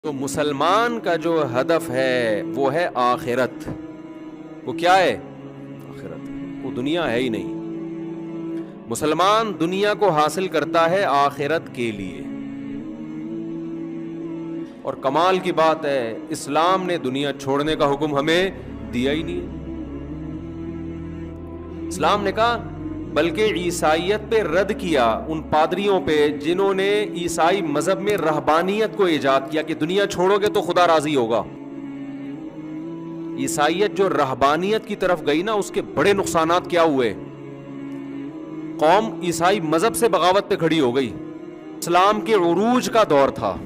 تو مسلمان کا جو ہدف ہے وہ ہے آخرت. وہ کیا ہے؟ آخرت. وہ دنیا ہے ہی نہیں. مسلمان دنیا کو حاصل کرتا ہے آخرت کے لیے. اور کمال کی بات ہے اسلام نے دنیا چھوڑنے کا حکم ہمیں دیا ہی نہیں. اسلام نے کہا بلکہ عیسائیت پہ رد کیا ان پادریوں پہ جنہوں نے عیسائی مذہب میں رہبانیت کو ایجاد کیا کہ دنیا چھوڑو گے تو خدا راضی ہوگا. عیسائیت جو رہبانیت کی طرف گئی نا اس کے بڑے نقصانات کیا ہوئے. قوم عیسائی مذہب سے بغاوت پہ کھڑی ہو گئی. اسلام کے عروج کا دور تھا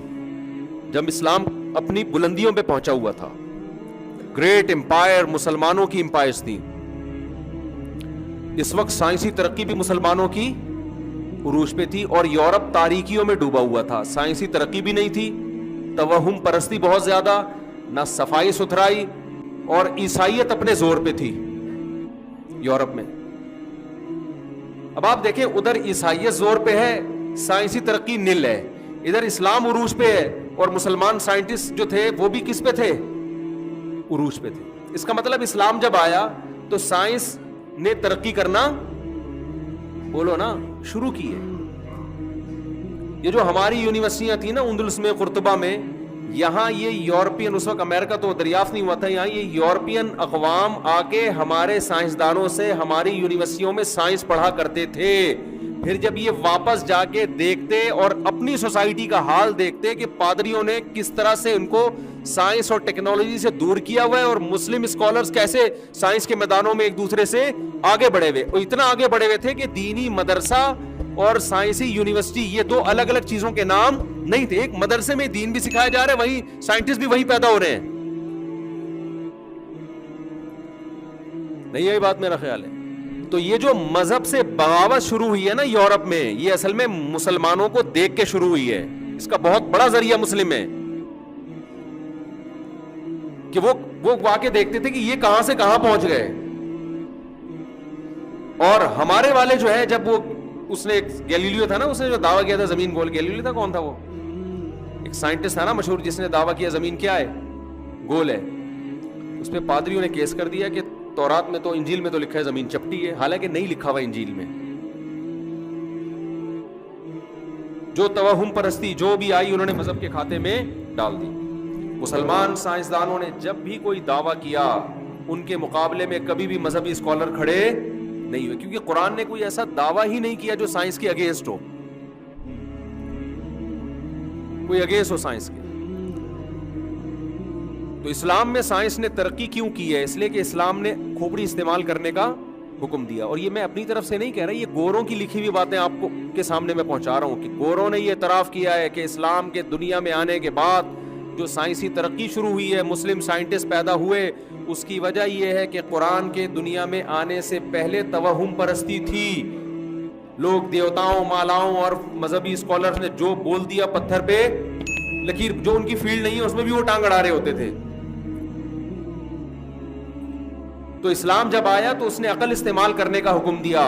جب اسلام اپنی بلندیوں پہ پہنچا ہوا تھا. گریٹ امپائر مسلمانوں کی امپائرز تھی. اس وقت سائنسی ترقی بھی مسلمانوں کی عروج پہ تھی اور یورپ تاریکیوں میں ڈوبا ہوا تھا. سائنسی ترقی بھی نہیں تھی, توہم پرستی بہت زیادہ, نہ صفائی ستھرائی, اور عیسائیت اپنے زور پہ تھی یورپ میں. اب آپ دیکھیں ادھر عیسائیت زور پہ ہے, سائنسی ترقی نل ہے, ادھر اسلام عروج پہ ہے اور مسلمان سائنٹسٹ جو تھے وہ بھی کس پہ تھے؟ عروج پہ تھے. اس کا مطلب اسلام جب آیا تو سائنس نے ترقی کرنا بولو نا شروع کی ہے. یہ جو ہماری یونیورسٹیاں تھیں نا اندلس میں, قرطبہ میں, یہاں یہ یورپین, اس وقت امریکہ تو دریافت نہیں ہوا تھا, یہاں یہ یورپین اقوام آ کے ہمارے سائنسدانوں سے ہماری یونیورسٹیوں میں سائنس پڑھا کرتے تھے. پھر جب یہ واپس جا کے دیکھتے اور اپنی سوسائٹی کا حال دیکھتے کہ پادریوں نے کس طرح سے ان کو سائنس اور ٹیکنالوجی سے دور کیا ہوا ہے اور مسلم اسکالرز کیسے سائنس کے میدانوں میں ایک دوسرے سے آگے بڑھے ہوئے, اور اتنا آگے بڑھے ہوئے تھے کہ دینی مدرسہ اور سائنسی یونیورسٹی یہ دو الگ الگ چیزوں کے نام نہیں تھے. ایک مدرسے میں دین بھی سکھایا جا رہا ہے, وہیں سائنٹسٹ بھی وہیں پیدا ہو رہے ہیں. نہیں یہی بات میرا خیال ہے. تو یہ جو مذہب سے بغاوت شروع ہوئی ہے نا یورپ میں, یہ اصل میں مسلمانوں کو دیکھ کے شروع ہوئی ہے. اس کا بہت بڑا ذریعہ مسلم ہے کہ وہ واقع دیکھتے تھے کہ یہ کہاں سے کہاں پہنچ گئے. اور ہمارے والے جو ہے جب وہ اس نے گیلیلیو تھا نا, اس نے جو دعویٰ کیا تھا زمین گول, گیلیلیو تھا کون تھا وہ, ایک سائنٹسٹ تھا نا مشہور جس نے دعویٰ کیا زمین کیا ہے, گول ہے. اس پہ پادریوں نے کیس کر دیا کہ تورات میں تو انجیل میں تو لکھا ہے زمین چپٹی ہے, حالانکہ نہیں لکھا ہوا انجیل میں. جو توہم پرستی جو بھی آئی انہوں نے مذہب کے کھاتے میں ڈال دی. مسلمان سائنسدانوں نے جب بھی کوئی دعویٰ کیا ان کے مقابلے میں کبھی بھی مذہبی اسکالر کھڑے نہیں ہوئے, کیونکہ قرآن نے کوئی ایسا دعویٰ ہی نہیں کیا جو سائنس کے اگینسٹ ہو, کوئی اگینسٹ ہو سائنس کے. تو اسلام میں سائنس نے ترقی کیوں کی ہے؟ اس لیے کہ اسلام نے کھوپڑی استعمال کرنے کا حکم دیا. اور یہ میں اپنی طرف سے نہیں کہہ رہا, یہ گوروں کی لکھی ہوئی باتیں آپ کو کے سامنے میں پہنچا رہا ہوں کہ گوروں نے یہ اعتراف کیا ہے کہ اسلام کے دنیا میں آنے کے بعد جو سائنسی ترقی شروع ہوئی ہے, مسلم سائنٹسٹ پیدا ہوئے, اس کی وجہ یہ ہے کہ قرآن کے دنیا میں آنے سے پہلے توہم پرستی تھی. لوگ دیوتاؤں, مالاؤں اور مذہبی اسکالرز نے جو بول دیا پتھر پہ لکیر, جو ان کی فیلڈ نہیں ہے اس میں بھی وہ ٹانگ اڑا رہے ہوتے تھے. تو اسلام جب آیا تو اس نے عقل استعمال کرنے کا حکم دیا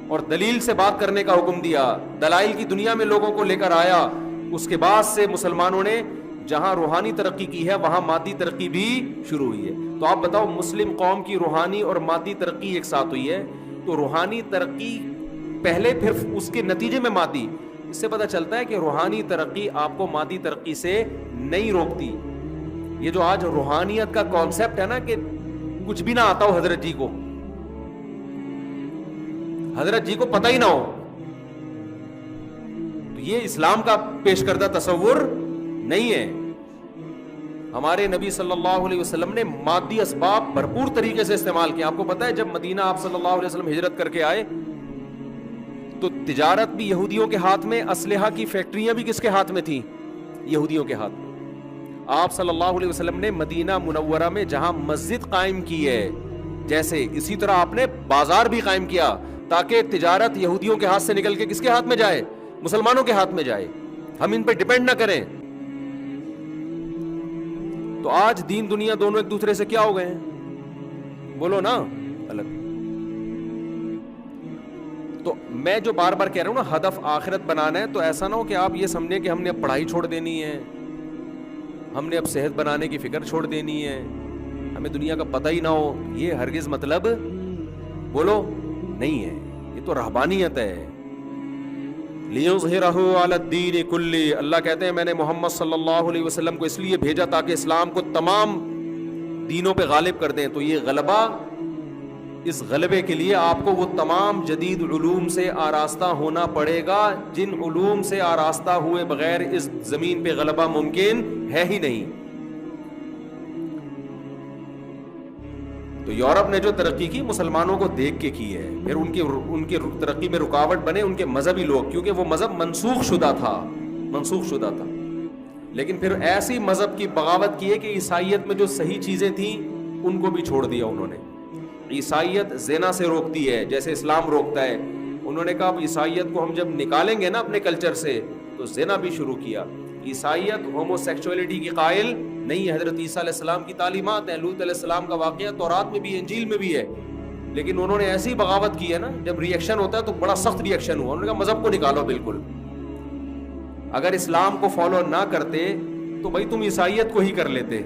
اور دلیل سے بات کرنے کا حکم دیا, دلائل کی دنیا میں لوگوں کو لے کر آیا. اس کے بعد سے مسلمانوں نے جہاں روحانی ترقی کی ہے وہاں مادی ترقی بھی شروع ہوئی ہے. تو آپ بتاؤ مسلم قوم کی روحانی اور مادی ترقی ایک ساتھ ہوئی ہے, تو روحانی ترقی پہلے پھر اس کے نتیجے میں مادی. اس سے پتہ چلتا ہے کہ روحانی ترقی آپ کو مادی ترقی سے نہیں روکتی. یہ جو آج روحانیت کا کانسیپٹ ہے نا کہ کچھ بھی نہ آتا ہو حضرت جی کو, حضرت جی کو پتہ ہی نہ ہو, تو یہ اسلام کا پیش کردہ تصور نہیں ہے. ہمارے نبی صلی اللہ علیہ وسلم نے مادی اسباب بھرپور طریقے سے استعمال کیا. آپ کو پتہ ہے جب مدینہ آپ صلی اللہ علیہ وسلم ہجرت کر کے آئے تو تجارت بھی یہودیوں کے ہاتھ میں, اسلحہ کی فیکٹریاں بھی کس کے ہاتھ میں تھیں؟ یہودیوں کے ہاتھ میں. آپ صلی اللہ علیہ وسلم نے مدینہ منورہ میں جہاں مسجد قائم کی ہے جیسے اسی طرح آپ نے بازار بھی قائم کیا تاکہ تجارت یہودیوں کے ہاتھ سے نکل کے کس کے ہاتھ میں جائے؟ مسلمانوں کے ہاتھ میں جائے, ہم ان پہ ڈیپینڈ نہ کریں. تو آج دین دنیا دونوں ایک دوسرے سے کیا ہو گئے ہیں بولو نا, الگ. تو میں جو بار بار کہہ رہا ہوں نا ہدف آخرت بنانا ہے, تو ایسا نہ ہو کہ آپ یہ سمجھیں کہ ہم نے پڑھائی چھوڑ دینی ہے, ہم نے اب صحت بنانے کی فکر چھوڑ دینی ہے, ہمیں دنیا کا پتہ ہی نہ ہو, یہ ہرگز مطلب بولو نہیں ہے, یہ تو رہبانیت ہے. لِيُظْهِرَهُ عَلَى الدِّينِ كُلِّهِ, اللہ کہتے ہیں میں نے محمد صلی اللہ علیہ وسلم کو اس لیے بھیجا تاکہ اسلام کو تمام دینوں پہ غالب کر دیں. تو یہ غلبہ, اس غلبے کے لیے آپ کو وہ تمام جدید علوم سے آراستہ ہونا پڑے گا جن علوم سے آراستہ ہوئے بغیر اس زمین پہ غلبہ ممکن ہے ہی نہیں. تو یورپ نے جو ترقی کی مسلمانوں کو دیکھ کے کی ہے, پھر ان کی ترقی میں رکاوٹ بنے ان کے مذہبی لوگ, کیونکہ وہ مذہب منسوخ شدہ تھا. لیکن پھر ایسی مذہب کی بغاوت کی ہے کہ عیسائیت میں جو صحیح چیزیں تھیں ان کو بھی چھوڑ دیا انہوں نے. عیسائیت زنا سے روکتی ہے جیسے اسلام روکتا ہے, انہوں نے کہا اب عیسائیت کو ہم جب نکالیں گے نا اپنے کلچر سے تو زنا بھی شروع کیا. عیسائیت ہومو سیکچولیٹی کی قائل نہیں ہے, حضرت عیسیٰ علیہ السلام کی تعلیمات ہیں, لوط علیہ السلام کا واقعہ تورات میں بھی انجیل میں بھی ہے, لیکن انہوں نے ایسی بغاوت کی ہے نا, جب ریئیکشن ہوتا ہے تو بڑا سخت ریئیکشن ہوا, انہوں نے کہا مذہب کو نکالو بالکل. اگر اسلام کو فالو نہ کرتے تو بھائی تم عیسائیت کو ہی کر لیتے,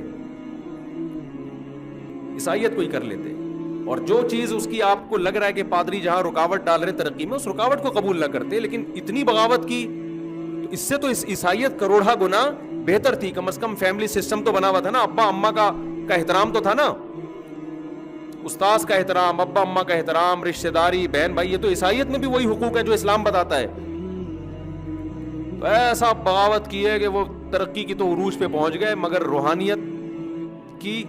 اور جو چیز اس کی آپ کو لگ رہا ہے کہ پادری جہاں رکاوٹ ڈال رہے ترقی میں, اس رکاوٹ کو قبول نہ کرتے. لیکن اتنی بغاوت کی تو اس سے تو اس عیسائیت کروڑا گنا بہتر تھی. کم از کم فیملی سسٹم تو بنا ہوا تھا نا, ابا اماں کا احترام تو تھا نا, استاذ کا احترام, ابا اماں کا احترام, رشتہ داری, بہن بھائی, یہ تو عیسائیت میں بھی وہی حقوق ہے جو اسلام بتاتا ہے. تو ایسا بغاوت کی ہے کہ وہ ترقی کی تو عروج پہ پہنچ گئے, مگر روحانیت کی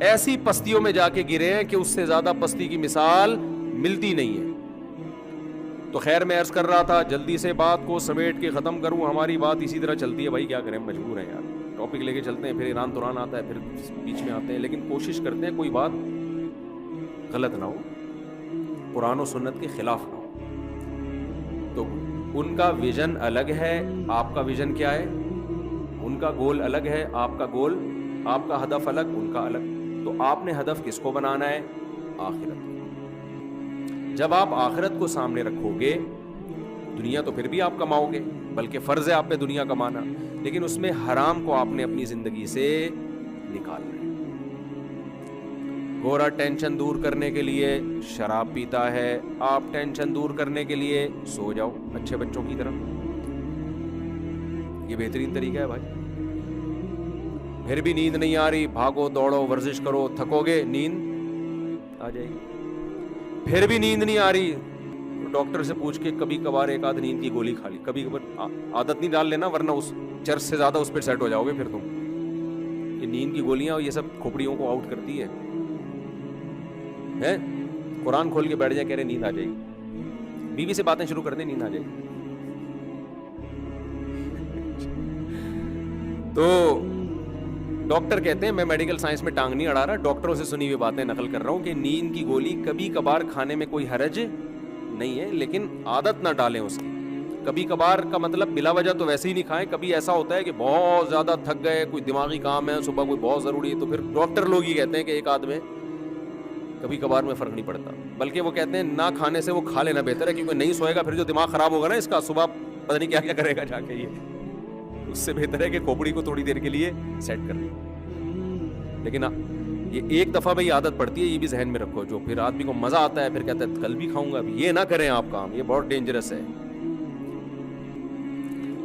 ایسی پستیوں میں جا کے گرے ہیں کہ اس سے زیادہ پستی کی مثال ملتی نہیں ہے. تو خیر میں عرض کر رہا تھا, جلدی سے بات کو سمیٹ کے ختم کروں. ہماری بات اسی طرح چلتی ہے بھائی, کیا کریں, مجبور ہیں یار. ٹاپک لے کے چلتے ہیں, پھر ایران توران آتا ہے, پھر بیچ میں آتے ہیں, لیکن کوشش کرتے ہیں کوئی بات غلط نہ ہو, قرآن و سنت کے خلاف نہ ہو. تو ان کا ویژن الگ ہے, آپ کا ویژن کیا ہے, ان کا گول الگ ہے, آپ کا گول, آپ کا ہدف الگ, ان کا الگ. تو آپ نے ہدف کس کو بنانا ہے, آخرت. جب آپ آخرت کو سامنے رکھو گے, دنیا تو پھر بھی آپ کماؤ گے, بلکہ فرض ہے آپ پہ دنیا کمانا, لیکن اس میں حرام کو آپ نے اپنی زندگی سے نکالنا ہے. گورا ٹینشن دور کرنے کے لیے شراب پیتا ہے, آپ ٹینشن دور کرنے کے لیے سو جاؤ اچھے بچوں کی طرح. یہ بہترین طریقہ ہے بھائی. پھر بھی نیند نہیں آ رہی, بھاگو دوڑو ورزش کرو, تھکو گے, نیند آ جائے گی. پھر بھی نیند نہیں آ رہی, ڈاکٹر سے پوچھ کے کبھی کبھار ایک آدھ نیند کی گولی کھا لی, کبھی کبھار عادت نہیں ڈال لینا ورنہ اس چرس سے زیادہ اس پہ سیٹ ہو جاؤ گے پھر تم. یہ نیند کی گولیاں یہ سب کھوپڑیوں کو آؤٹ کرتی ہے. قرآن کھول کے بیٹھ جائے, کہہ رہے نیند آ جائے گی, بیوی سے باتیں شروع کر دیں, نیند آ جائے گی. تو ڈاکٹر کہتے ہیں, میں میڈیکل سائنس میں ٹانگ نہیں اڑا رہا, ڈاکٹروں سے سنی ہوئی باتیں نقل کر رہا ہوں, کہ نیند کی گولی کبھی کبھار کھانے میں کوئی حرج نہیں ہے, لیکن عادت نہ ڈالیں اس کی. کبھی کبھار کا مطلب بلا وجہ تو ویسے ہی نہیں کھائیں. کبھی ایسا ہوتا ہے کہ بہت زیادہ تھک گئے, کوئی دماغی کام ہے, صبح کوئی بہت ضروری ہے, تو پھر ڈاکٹر لوگ ہی کہتے ہیں کہ ایک آدھ میں کبھی کبھار میں فرق نہیں پڑتا, بلکہ وہ کہتے ہیں نہ کھانے سے وہ کھا لینا بہتر ہے, کیونکہ نہیں سوئے گا پھر جو دماغ خراب ہوگا نا اس کا, صبح پتہ نہیں کیا کیا کرے گا جا کے, یہ اس سے بہتر ہے کہ کھوپڑی کو تھوڑی دیر کے لیے سیٹ کر لیں. لیکن یہ ایک دفعہ میں یہ عادت پڑتی ہے, یہ بھی ذہن میں رکھو, جو پھر آدمی کو مزہ آتا ہے پھر کہتا ہے کل بھی کھاؤں گا, یہ نہ کریں آپ کام, یہ بہت ڈینجرس ہے.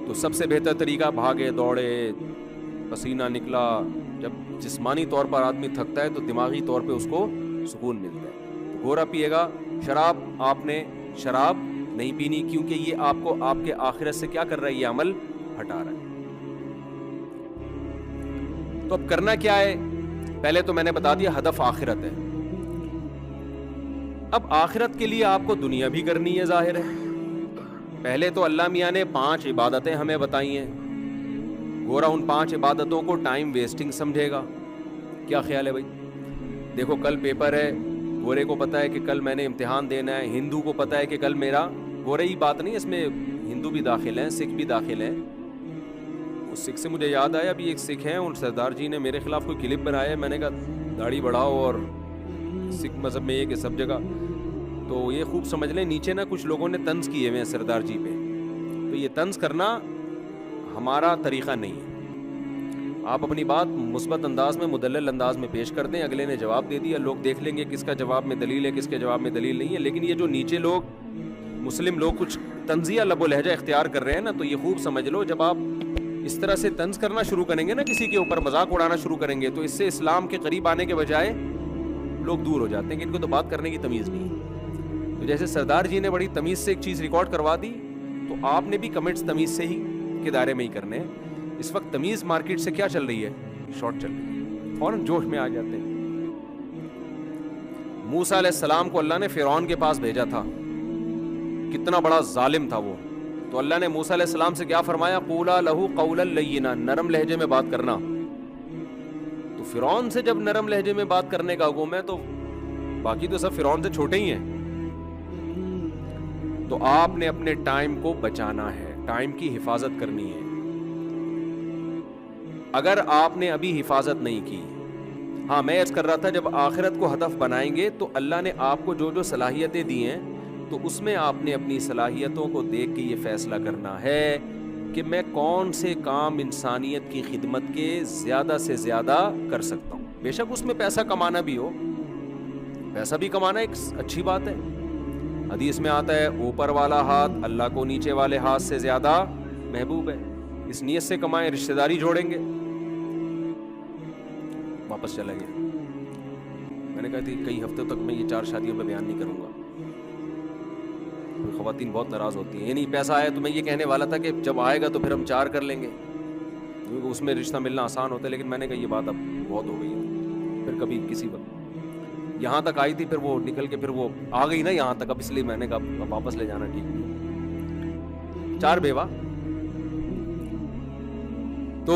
تو سب سے بہتر طریقہ, بھاگے دوڑے, پسینہ نکلا. جب جسمانی طور پر آدمی تھکتا ہے تو دماغی طور پہ اس کو سکون ملتا ہے. تو گورا پیے گا, شراب آپ نے شراب نہیں پینی, کیونکہ یہ آپ کو آپ کے آخرت سے کیا کر رہا ہے, یہ عمل ہٹا رہا ہے. تو اب کرنا کیا ہے, پہلے تو میں نے بتا دیا ہدف آخرت ہے. اب آخرت کے لیے آپ کو دنیا بھی کرنی ہے, ظاہر ہے. پہلے تو اللہ میاں نے 5 عبادتیں ہمیں بتائی ہیں. گورا ان 5 عبادتوں کو ٹائم ویسٹنگ سمجھے گا. کیا خیال ہے بھائی؟ دیکھو کل پیپر ہے, گورے کو پتا ہے کہ کل میں نے امتحان دینا ہے, ہندو کو پتا ہے کہ کل میرا, گورے ہی بات نہیں, اس میں ہندو بھی داخل ہیں, سکھ بھی داخل ہیں. اس سکھ سے مجھے یاد آیا, ابھی ایک سکھ ہیں, ان سردار جی نے میرے خلاف کوئی کلپ بنایا ہے, میں نے کہا داڑھی بڑھاؤ, اور سکھ مذہب میں یہ کہ سب جگہ, تو یہ خوب سمجھ لیں نیچے نا کچھ لوگوں نے طنز کیے ہوئے ہیں سردار جی پہ. تو یہ طنز کرنا ہمارا طریقہ نہیں ہے. آپ اپنی بات مثبت انداز میں، مدلل انداز میں پیش کر دیں، اگلے نے جواب دے دیا، لوگ دیکھ لیں گے کس کا جواب میں دلیل ہے، کس کے جواب میں دلیل نہیں ہے. لیکن یہ جو نیچے لوگ مسلم لوگ کچھ طنزیہ لب و لہجہ اختیار کر رہے ہیں نا، تو یہ خوب سمجھ لو جب آپ اس طرح سے طنز کرنا شروع کریں گے نا، کسی کے اوپر مذاق اڑانا شروع کریں گے، تو اس سے اسلام کے قریب آنے کے بجائے لوگ دور ہو جاتے ہیں کہ ان کو تو بات کرنے کی تمیز نہیں ہے. تو جیسے سردار جی نے بڑی تمیز سے ایک چیز ریکارڈ کروا دی، تو آپ نے بھی کمنٹس تمیز سے ہی کے دائرے میں ہی کرنے ہیں. اس وقت تمیز مارکیٹ سے کیا چل رہی ہے؟ شارٹ چل رہی ہے، فوراً جوش میں آ جاتے ہیں. موسیٰ علیہ السلام کو اللہ نے فرعون کے پاس بھیجا تھا، کتنا بڑا ظالم تھا وہ. تو اللہ نے موسیٰ علیہ السلام سے کیا فرمایا؟ قولا لہ قولا لینا، نرم لہجے میں بات کرنا. تو فرعون سے جب نرم لہجے میں بات کرنے کا حکم ہے تو باقی تو سب فرعون سے چھوٹے ہی ہیں. تو آپ نے اپنے ٹائم کو بچانا ہے، ٹائم کی حفاظت کرنی ہے. اگر آپ نے ابھی حفاظت نہیں کی، ہاں میں عرض کر رہا تھا جب آخرت کو ہدف بنائیں گے تو اللہ نے آپ کو جو جو صلاحیتیں دی ہیں، تو اس میں آپ نے اپنی صلاحیتوں کو دیکھ کے یہ فیصلہ کرنا ہے کہ میں کون سے کام انسانیت کی خدمت کے زیادہ سے زیادہ کر سکتا ہوں. بے شک اس میں پیسہ کمانا بھی ہو، پیسہ بھی کمانا ایک اچھی بات ہے. حدیث میں آتا ہے اوپر والا ہاتھ اللہ کو نیچے والے ہاتھ سے زیادہ محبوب ہے. اس نیت سے کمائیں، رشتہ داری جوڑیں گے. واپس چلا گیا. میں نے کہا تھی کئی ہفتوں تک میں یہ 4 شادیوں میں بیان نہیں کروں گا. خواتین بہت ناراض ہوتی ہیں، یہ نہیں پیسہ آیا. تو میں یہ کہنے والا تھا کہ جب آئے گا تو پھر ہم 4 کر لیں گے، کیونکہ اس میں رشتہ ملنا آسان ہوتا ہے. لیکن میں نے کہا یہ بات اب بہت ہو گئی ہے. پھر کبھی کسی وقت یہاں تک آئی تھی، پھر وہ نکل کے پھر وہ آ گئی نا یہاں تک، اب اس لیے میں نے کہا واپس لے جانا ٹھیک نہیں. 4 بیوہ. تو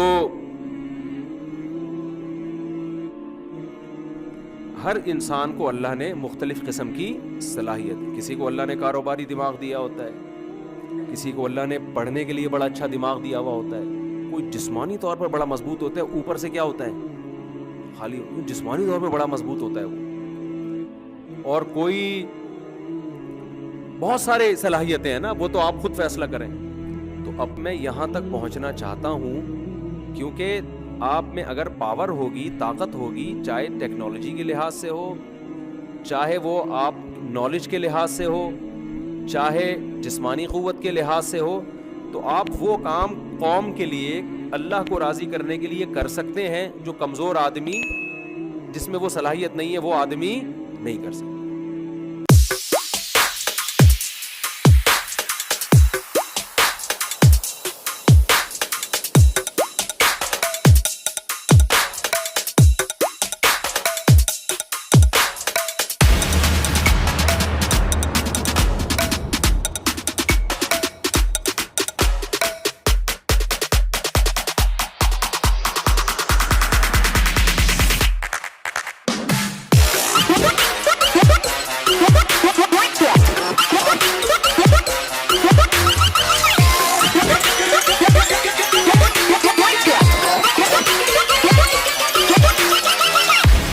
ہر انسان کو اللہ نے مختلف قسم کی صلاحیت، کسی کو اللہ نے کاروباری دماغ دیا ہوتا ہے، کسی کو اللہ نے پڑھنے کے لیے بڑا اچھا دماغ دیا ہوا ہوتا ہے، کوئی جسمانی طور پر بڑا مضبوط ہوتا ہے، اوپر سے کیا ہوتا ہے خالی جسمانی طور پر بڑا مضبوط ہوتا ہے وہ. اور کوئی بہت سارے صلاحیتیں ہیں نا، وہ تو آپ خود فیصلہ کریں. تو اب میں یہاں تک پہنچنا چاہتا ہوں کیونکہ آپ میں اگر پاور ہوگی، طاقت ہوگی، چاہے ٹیکنالوجی کے لحاظ سے ہو، چاہے وہ آپ نالج کے لحاظ سے ہو، چاہے جسمانی قوت کے لحاظ سے ہو، تو آپ وہ کام قوم کے لیے اللہ کو راضی کرنے کے لیے کر سکتے ہیں جو کمزور آدمی جس میں وہ صلاحیت نہیں ہے وہ آدمی نہیں کر سکتا.